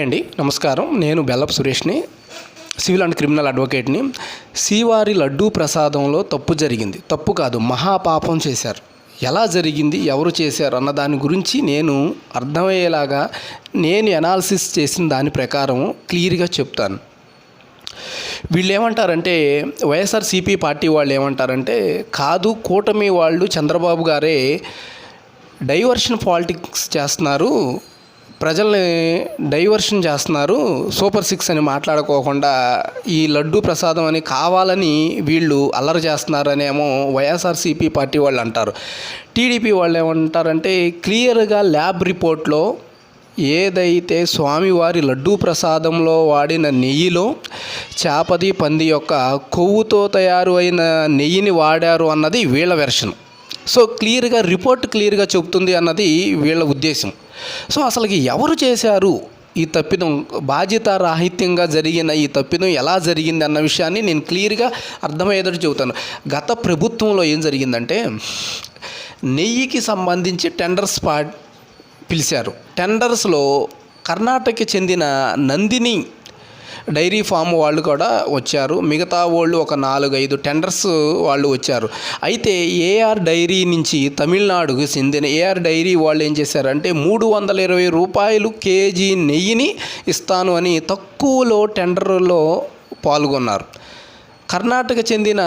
అండి నమస్కారం. నేను బెల్లపు సురేష్ని, సివిల్ అండ్ క్రిమినల్ అడ్వకేట్ని. శ్రీవారి లడ్డూ ప్రసాదంలో తప్పు జరిగింది, తప్పు కాదు మహాపాపం చేశారు. ఎలా జరిగింది, ఎవరు చేశారు అన్న దాని గురించి నేను అర్థమయ్యేలాగా నేను అనాలిసిస్ చేసిన దాని ప్రకారం క్లియర్గా చెప్తాను. వీళ్ళు ఏమంటారంటే, వైఎస్ఆర్సీపీ పార్టీ వాళ్ళు ఏమంటారంటే, కాదు కూటమి వాళ్ళు చంద్రబాబు గారే డైవర్షన్ పాలిటిక్స్ చేస్తున్నారు, ప్రజల్ని డైవర్షన్ చేస్తున్నారు, సూపర్ సిక్స్ అని మాట్లాడుకోకుండా ఈ లడ్డూ ప్రసాదం అని కావాలని వీళ్ళు అల్లరి చేస్తున్నారనేమో వైఎస్ఆర్సీపీ పార్టీ వాళ్ళు అంటారు. టీడీపీ వాళ్ళు ఏమంటారంటే, క్లియర్గా ల్యాబ్ రిపోర్ట్లో ఏదైతే స్వామివారి లడ్డూ ప్రసాదంలో వాడిన నెయ్యిలో చేపది పంది యొక్క కొవ్వుతో తయారు అయిన నెయ్యిని వాడారు అన్నది వీళ్ళ వెర్షన్. సో రిపోర్ట్ క్లియర్గా చెబుతుంది అన్నది వీళ్ళ ఉద్దేశం. సో అసలుకి ఎవరు చేశారు ఈ తప్పిదం, బాధ్యతారాహిత్యంగా జరిగిన ఈ తప్పిదం ఎలా జరిగింది అన్న విషయాన్ని నేను క్లియర్గా అర్థమయ్యేటట్టు చెబుతాను. గత ప్రభుత్వంలో ఏం జరిగిందంటే, నెయ్యికి సంబంధించి టెండర్స్ పిలిచారు. టెండర్స్లో కర్ణాటకకి చెందిన నందిని డైరీ ఫామ్ వాళ్ళు కూడా వచ్చారు. మిగతా వాళ్ళు ఒక 4-5 టెండర్స్ వాళ్ళు వచ్చారు. అయితే ఏఆర్ డైరీ నుంచి తమిళనాడుకు చెందిన ఏఆర్ డైరీ వాళ్ళు ఏం చేశారంటే, 320 రూపాయలు కేజీ నెయ్యిని ఇస్తాను అని తక్కువలో టెండర్లో పాల్గొన్నారు. కర్ణాటక చెందిన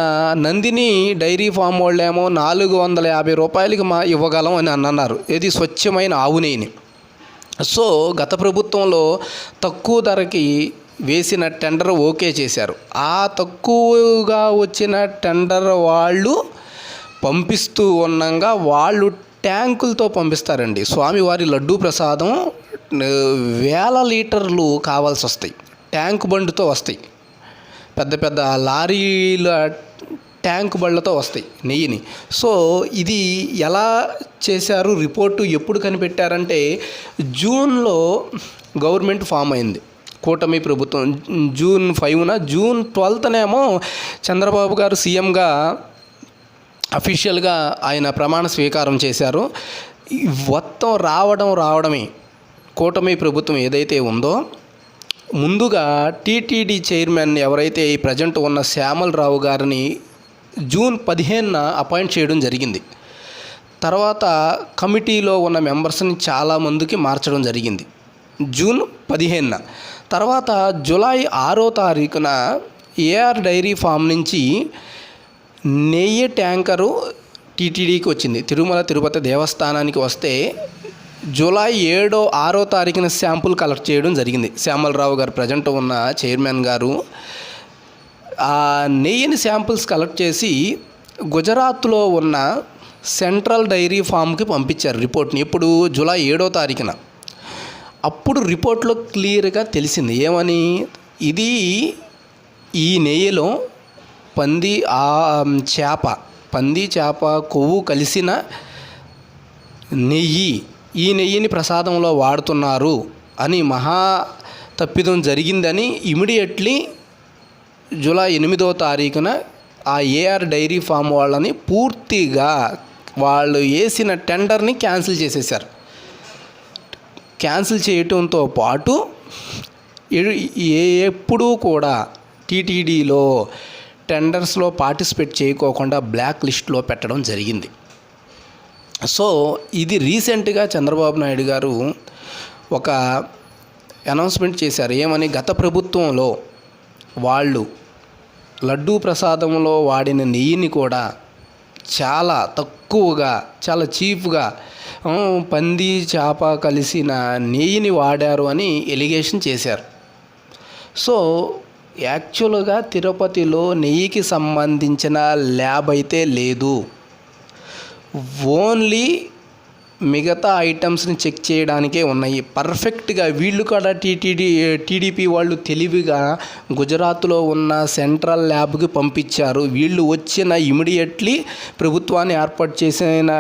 నందిని డైరీ ఫామ్ వాళ్ళేమో 450 రూపాయలకి ఇవ్వగలం అని అన్నారు. ఇది స్వచ్ఛమైన ఆవు నెయ్యిని. సో గత ప్రభుత్వంలో తక్కువ ధరకి వేసిన టెండర్ ఓకే చేశారు. ఆ తక్కువగా వచ్చిన టెండర్ వాళ్ళు పంపిస్తూ ఉండగా వాళ్ళు ట్యాంకులతో పంపిస్తారండి. స్వామివారి లడ్డూ ప్రసాదం 1000 లీటర్లు కావాల్సి వస్తాయి. ట్యాంక్ బండితో వస్తాయి, పెద్ద పెద్ద లారీల ట్యాంక్ బళ్ళతో వస్తాయి నెయ్యిని. సో ఇది ఎలా చేశారు, రిపోర్టు ఎప్పుడు కనిపెట్టారంటే, జూన్లో గవర్నమెంట్ ఫామ్ అయింది కూటమి ప్రభుత్వం. జూన్ 5న, జూన్ 12నేమో చంద్రబాబు గారు సీఎంగా అఫీషియల్గా ఆయన ప్రమాణ స్వీకారం చేశారు. మొత్తం రావడమే కూటమి ప్రభుత్వం ఏదైతే ఉందో, ముందుగా టీటీడీ చైర్మన్ ఎవరైతే ఈ ప్రజెంట్ ఉన్న శ్యామలరావు గారిని జూన్ 15న అపాయింట్ చేయడం జరిగింది. తర్వాత కమిటీలో ఉన్న మెంబర్స్ని చాలామందికి మార్చడం జరిగింది జూన్ 15న. తర్వాత జూలై 6వ తారీఖున ఏఆర్ డైరీ ఫామ్ నుంచి నెయ్యి ట్యాంకరు టీటీడీకి వచ్చింది, తిరుమల తిరుపతి దేవస్థానానికి వస్తే జూలై 6వ తారీఖున శాంపుల్ కలెక్ట్ చేయడం జరిగింది. శ్యామలరావు గారు ప్రజెంట్ ఉన్న చైర్మన్ గారు ఆ నెయ్యిని శాంపుల్స్ కలెక్ట్ చేసి గుజరాత్లో ఉన్న సెంట్రల్ డైరీ ఫామ్కి పంపించారు రిపోర్ట్ని. ఇప్పుడు జూలై 7వ తారీఖున. అప్పుడు రిపోర్ట్లో క్లియర్గా తెలిసింది ఏమని, ఇది ఈ నెయ్యిలో పంది చేప కొవ్వు కలిసిన నెయ్యి, ఈ నెయ్యిని ప్రసాదంలో వాడుతున్నారు అని మహా తప్పిదం జరిగిందని ఇమీడియట్లీ జూలై 8వ తారీఖున ఆ ఏఆర్ డైరీ ఫామ్ వాళ్ళని పూర్తిగా వాళ్ళు వేసిన టెండర్ని క్యాన్సిల్ చేసేసారు. క్యాన్సిల్ చేయటంతో పాటు ఎప్పుడూ కూడా టీటీడీలో టెండర్స్లో పార్టిసిపేట్ చేయకోకుండా బ్లాక్ లిస్ట్లో పెట్టడం జరిగింది. సో ఇది రీసెంట్గా చంద్రబాబు నాయుడు గారు ఒక అనౌన్స్మెంట్ చేశారు. ఏమని, గత ప్రభుత్వంలో వాళ్ళు లడ్డూ ప్రసాదంలో వాడిన నెయ్యిని కూడా చాలా తక్కువగా, చాలా చీప్గా పంది చేప కలిసిన నెయ్యిని వాడారు అని ఎలిగేషన్ చేశారు. సో యాక్చువల్గా తిరుపతిలో నెయ్యికి సంబంధించిన ల్యాబ్ అయితే లేదు. ఓన్లీ మిగతా ఐటమ్స్ని చెక్ చేయడానికే ఉన్నాయి. పర్ఫెక్ట్గా వీళ్ళు కూడా టీడీపీ వాళ్ళు తెలివిగా గుజరాత్లో ఉన్న సెంట్రల్ ల్యాబ్కి పంపించారు. వీళ్ళు వచ్చిన ఇమీడియట్లీ ప్రభుత్వాన్ని ఏర్పాటు చేసిన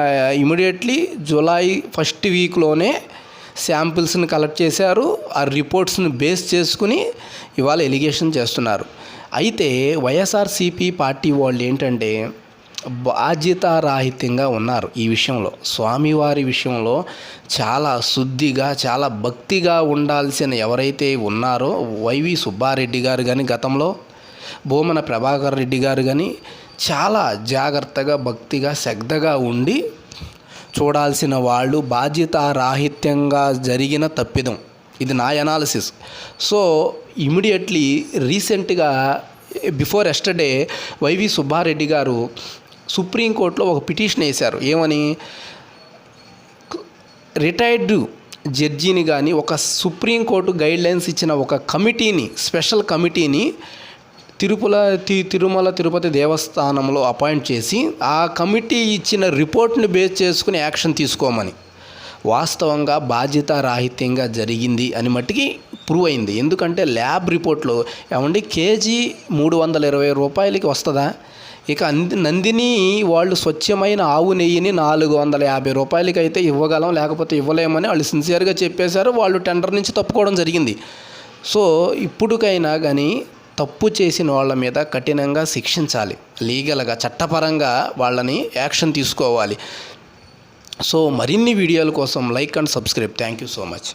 ఇమీడియట్లీ జూలై 1st వీక్లోనే శాంపిల్స్ని కలెక్ట్ చేశారు. ఆ రిపోర్ట్స్ని బేస్ చేసుకుని ఇవాళ ఎలిగేషన్ చేస్తున్నారు. అయితే వైఎస్ఆర్సీపీ పార్టీ వాళ్ళు ఏంటంటే, బాధ్యతారాహిత్యంగా ఉన్నారు. ఈ విషయంలో స్వామివారి విషయంలో చాలా శుద్ధిగా, చాలా భక్తిగా ఉండాల్సిన ఎవరైతే ఉన్నారో వైవి సుబ్బారెడ్డి గారు కానీ, గతంలో భూమన ప్రభాకర్ రెడ్డి గారు కానీ చాలా జాగ్రత్తగా, భక్తిగా, శ్రద్ధగా ఉండి చూడాల్సిన వాళ్ళు బాధ్యతారాహిత్యంగా జరిగిన తప్పిదం. ఇది నా ఎనాలిసిస్. సో ఇమీడియట్లీ రీసెంట్గా బిఫోర్ ఎస్టర్డే వైవి సుబ్బారెడ్డి గారు సుప్రీంకోర్టులో ఒక పిటిషన్ వేశారు. ఏమని? రిటైర్డ్ జడ్జిని కానీ, ఒక సుప్రీంకోర్టు గైడ్లైన్స్ ఇచ్చిన ఒక కమిటీని, స్పెషల్ కమిటీని తిరుమల తిరుపతి దేవస్థానంలో అపాయింట్ చేసి ఆ కమిటీ ఇచ్చిన రిపోర్ట్ని బేస్ చేసుకుని యాక్షన్ తీసుకోమని. వాస్తవంగా బాధ్యతారాహిత్యంగా జరిగింది అని మట్టుకి ప్రూవ్ అయింది. ఎందుకంటే ల్యాబ్ రిపోర్ట్లో ఏమండి కేజీ 320 రూపాయలకి వస్తుందా? ఇక నందిని వాళ్ళు స్వచ్ఛమైన ఆవు నెయ్యిని 450 రూపాయలకి అయితే ఇవ్వగలం, లేకపోతే ఇవ్వలేమని వాళ్ళు సిన్సియర్గా చెప్పేశారు. వాళ్ళు టెండర్ నుంచి తప్పుకోవడం జరిగింది. సో ఇప్పుడుకైనా కానీ తప్పు చేసిన వాళ్ళ మీద కఠినంగా శిక్షించాలి. లీగల్గా, చట్టపరంగా వాళ్ళని యాక్షన్ తీసుకోవాలి. సో మరిన్ని వీడియోల కోసం like and subscribe. Thank you so much.